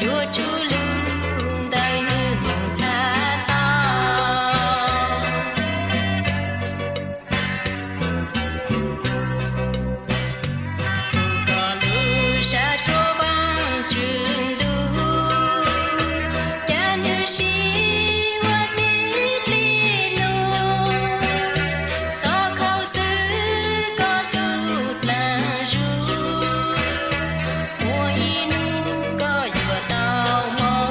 我一路个月到。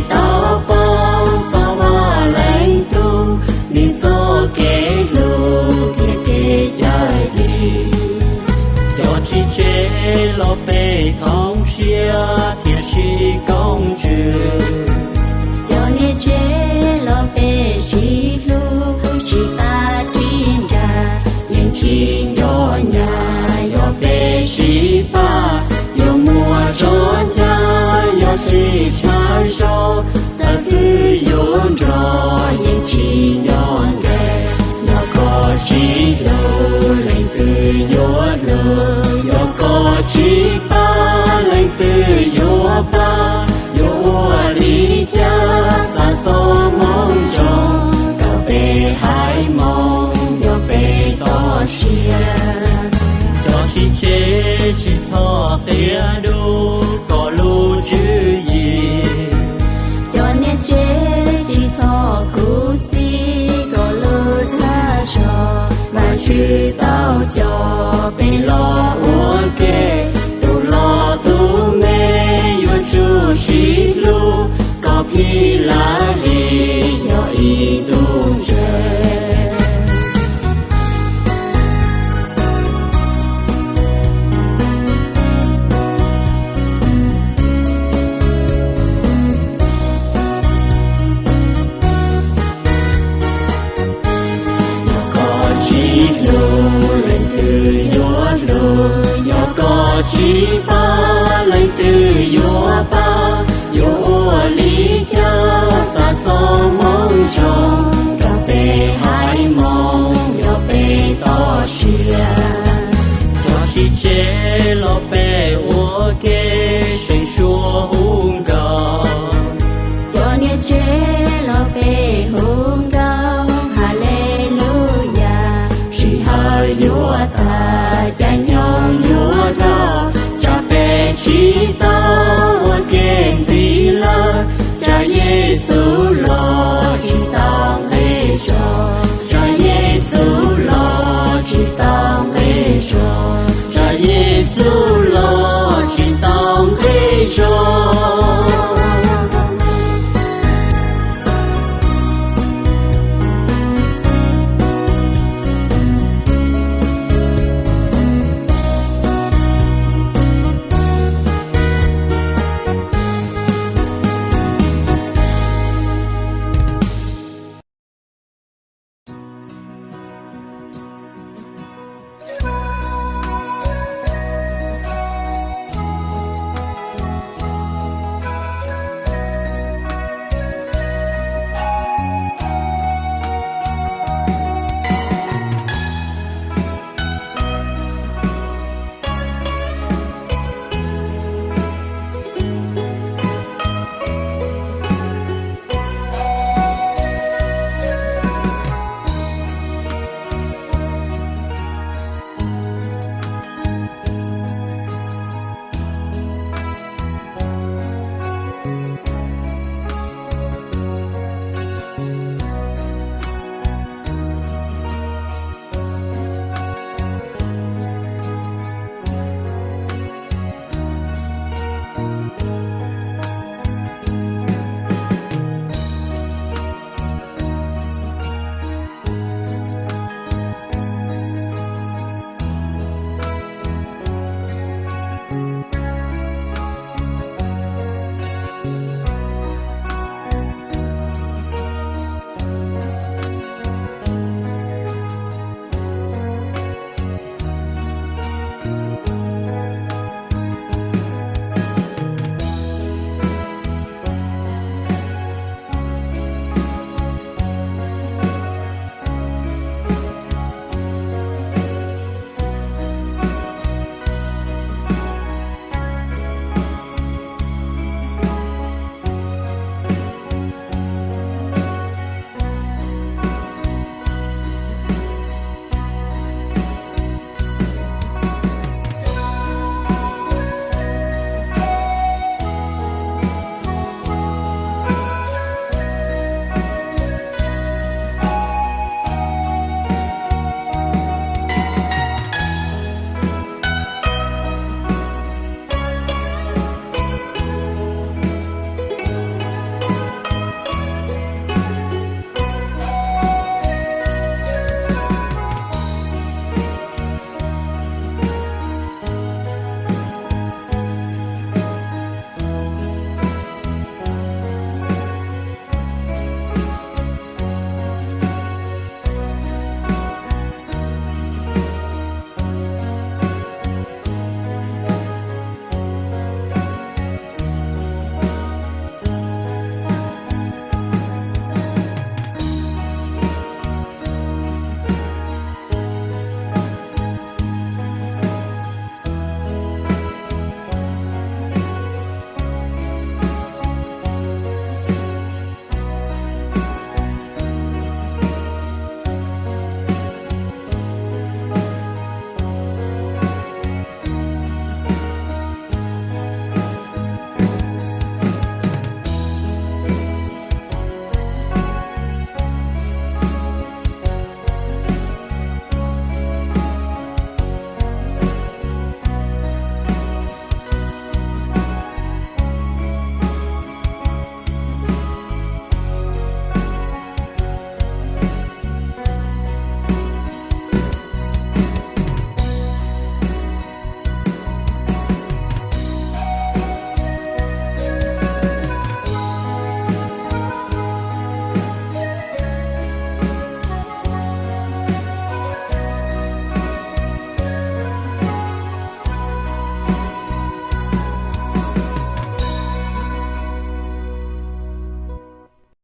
tao bao sao hoa lãnh tu đi gió kê lù kia kê dài đi cho chi chế lo bê thông xia thiệt sĩ công trường cho ni chế lo bê sĩ lu sĩ ta tin ra những chi nhỏ nhà yo bê sĩ ba yo mua cho cha yo sĩ trái cho sa phu yo cho những chi nhỏ nghề yo có chi lu lên từ yo lu yo có chi ba lên từ yo ba yo đi cha sa so mong cho cao bê hai mong yo bê to xia cho chi chế chi so tia đu có lu chữ gì cho nên chế chi so cú si có lu tha cho mà chữ tao cho bê lo ok tu lo tu mê yo chu shi lu có phi la li yo y tu je chi ba lên từ yo ba yo lý cha sa so mong cho cà phê hai mong yo bê to xia cho chi chế lo bê ô kê sinh xua hung gạo cho nia chế lo bê hung gạo hallelujah si ha yo ta cha nhong yo ta chi ta wa ken zila cha Yesu